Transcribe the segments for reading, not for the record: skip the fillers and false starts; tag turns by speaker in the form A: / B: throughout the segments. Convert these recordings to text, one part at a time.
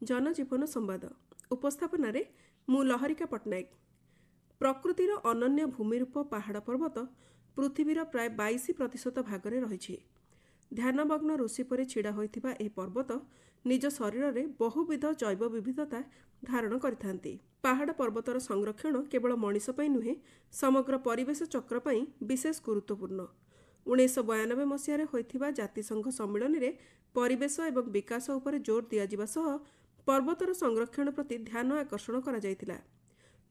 A: जनजीवन संवाद उपस्थापन मु लहरिका पट्टनायक। प्रकृतिर अनन्य भूमिरूप पहाड़ पर्वत पृथ्वीर प्राय 22% भागरे रही। ध्यानमग्न ऋषि परि छिड़ा होइथिबा एही पर्वत निज शरीर में बहुविध जैव विविधता धारण करिथांती। पहाड़ पर्वतर संरक्षण केवल मनीष पई नुहे समग्र परिवेश चक्र पई विशेष गुरुत्वपूर्ण। 1992 मसीह होइथिबा जातिसंघ सम्मेलन में परिवेश एवं विकास उपर जोर दियाजिबा सह पर्वतर संरक्षण प्रति ध्यान आकर्षण करा जायतिला।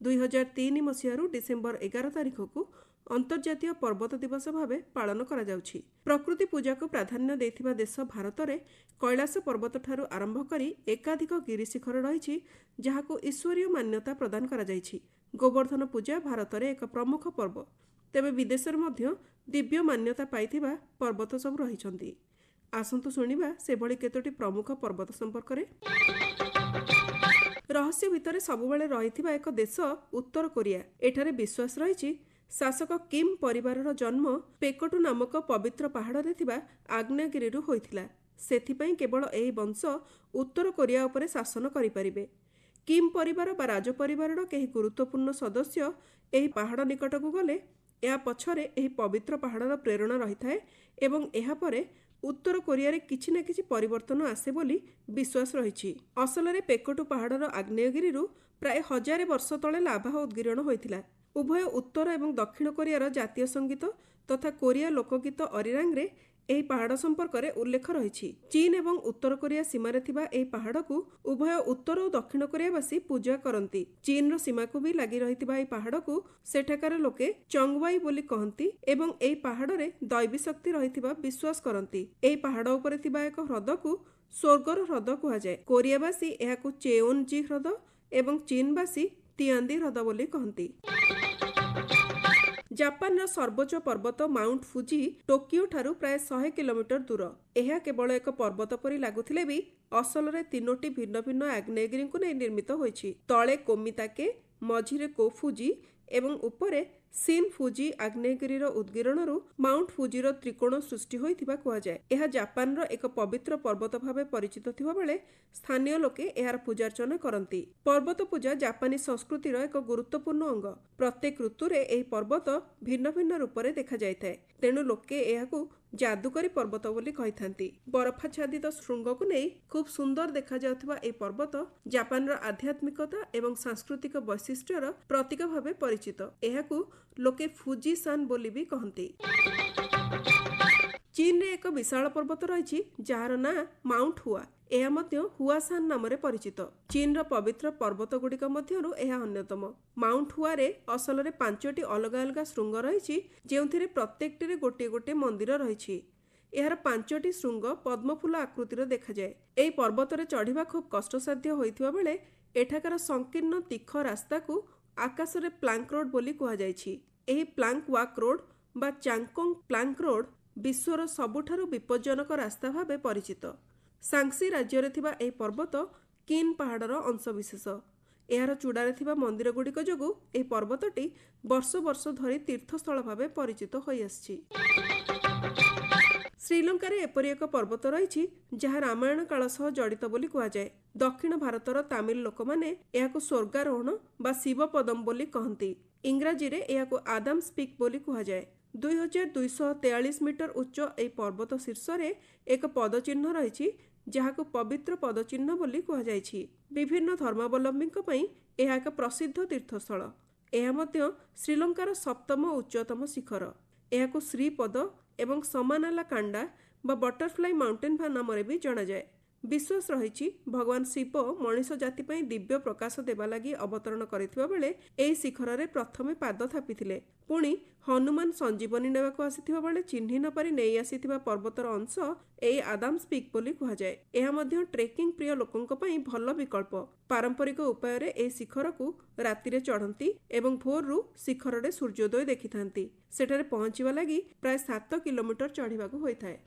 A: 2003 मसीह डिसेम्बर 11 तारिख को अंतर्जातीय पर्वत दिवस भावे पालन करा जाउछि। प्रकृति पूजा को प्राधान्य देथिबा देश भारत में कैलाश पर्वत ठारू आरंभ करी एकाधिक गिरिशिखर रही जहाको ईश्वरीय मान्यता प्रदान करा जायछि। गोवर्धन पूजा भारत में एक प्रमुख पर्व, तेबे विदेश में दिव्य मान्यता पाइथिबा पर्वत सब रहिछन्ति। आसंतु शुणिबा से भली केतोटी प्रमुख पर्वत संपर्क रे। रहस्य भितर सबुबेले रहिथिबा एक देश उत्तर कोरिया। एठारे विश्वास रहिछि शासक किम परिवारर जन्म पेकोटु नामक पवित्र पहाड़रे थिबा आग्नेयगिरिरु होइथिला। सेथिपई केवल एही वंश उत्तर कोरिया उपरे शासन करिपारिबे। किम परिवार बा राज परिवारर केही गुरुत्वपूर्ण सदस्य एही पहाड़ निकटकू गले या पछरे एही पवित्र पहाड़र प्रेरणा रहिथाए एवं एहा परे उत्तर कोरिया रे किछि ना किछि परिवर्तन आसे बोली विश्वास रहिछि। असलरे पेकोटु पहाड़र आग्नेयगिरिरु प्राय 1000 वर्ष तले लाभा उद्गीरण होइथिला। उभय उत्तर एवं दक्षिण कोरियार जातीय संगीत तथा कोरिया लोकगीत अरिरांग रे एही पहाड़ संपर्क रे उल्लेख रहिछि। चीन एवं उत्तर कोरिया सीमारे थिबा एही पहाड़ को उभय उत्तर और दक्षिण कोरियावासी पूजा करती। चीन रो सीमा को भी लगी रहिथिबा एही पहाड़ को सेठाकार लोके चंगवाई बोली कहती एवं एही पहाड़ रे दैवी शक्ति रहिथिबा विश्वास करती। एही पहाड़ उपरे थिबा एक ह्रद को स्वर्गर ह्रद कुहा जाय। कोरियावासी एहाकु चेओनजी ह्रद एवं चीनवासी तिआंदी ह्रद बोली कहती। जापान सर्वोच्च पर्वत माउंट फुजी टोकियो ठारू प्राय 100 किलोमीटर दूर। यह केवल एक पर्वत परि लागुथिले भी असलरे 3टी भिन्न भिन्न आग्नेयगिरी को निर्मित होइछि। तळे कोमिताके, मझिरे कोफुजी एवं उपरे सिन फुजी आग्नेयगिरीर उद्गीरणरू माउंट फुजीर त्रिकोण सृष्टि होइथिबा कुहा जाय। यह जापानर एक पवित्र पर्वत भावे परिचित थिबा बेले स्थानीय लोके एहार पूजार्चना करନ୍ତି। पर्वत पूजा जापानी संस्कृतिर एक गुरुत्वपूर्ण अंग। प्रत्येक ऋतुरे एही पर्वत भिन्न भिन्न रूपरे देखा जायଥାଏ, तेणु लोके एहाकू जादुकरी पर्वत बोली कहिथांती। बरफाच्छादित शृंग को नहीं खूब सुंदर देखा जाउथिबा एही पर्वत जापानर आध्यात्मिकता एवं सांस्कृतिक वैशिष्ट्यर प्रतीक भावे परिचित। एहाकू लोके फुजी सान बोली भी कहती। चीन रे एक विशाल पर्वत रही जार ना माउंट हुआ। यह मध्य हुआसान नाम परिचित। चीन रो पवित्र पर्वत गुड़िक मध्यरु यह अन्यतम। माउंट हुआ रे असलरे 5टी अलग अलग शृंग रही जेउथिरे प्रत्येकटिरे गोटे गोटे मंदिर रही। यार 5टी शृंग पद्मफूल आकृतिर देखा जाए। एही पर्वतरे चढ़िबा खूब कष्टसाध्य होइथिबा बेले एठाकार संकीर्ण तीख रास्ता को आकाशरे प्लांक रोड बोली कुहा जायछि। एही प्लांक वाक रोड बा चांगकोंग प्लांक रोड विश्वर सबुठारु विपज्जनक रास्ता भावे परिचित। सांगसी राज्य रे थिबा एही पर्वत किन पहाड़र अंशविशेष। एहार चूड़ारे थिबा मंदिर गुड़िक जोगु एही पर्वतटी वर्ष वर्ष धरी तीर्थस्थल भावे परिचित होई आछि। श्रीलंका रे एपरि एक पर्वत रही जहाँ रामायण काल सह जड़ित बोली कुहा जाय। दक्षिण भारतर तामिल लोक माने एहाकु स्वर्गारोहण बा शिव पदम बोली कहती। इंग्राजी रे एहाकु आदाम्स पीक बोली कुहा जाय। 2243 मीटर उच्च एही पर्वत शीर्ष रे एक पदचिन्ह रही जहाकु पवित्र पदचिन्ह बोली कुहा जायछि। विभिन्न धर्मावलंबीଙ୍କ पई एहा एक प्रसिद्ध तीर्थस्थल। एहा मध्य श्रीलंकार 7म उच्चतम शिखर। एहाकु श्रीपद एवं समानाला कांडा बा बटरफ्लाई माउंटेन नाम भी जाना जाए। विश्वास रही भगवान शिव मनीष जाति पई दिव्य प्रकाश देवा लगी अवतरण करथिबा बेले एही शिखर रे प्रथमे पाद थापिथिले। पुणी हनुमान संजीवनी नेबाकू आसीथिबा बेले चिन्हि न पारि नेई आसीथिबा पर्वतर अंश एही आदाम्स पीक बोली कुहा जाय। एहा मध्य ट्रेकिंग प्रिय लोकंक पई भल विकल्प। पारंपरिक उपाय रे एही शिखर को राति रे चढ़ंती एवं भोररू शिखर रे सूर्योदय देखिथांती। सेठारे पहुंचीबा लगी प्राय 7 किलोमीटर चढ़िबाकू होइथाय।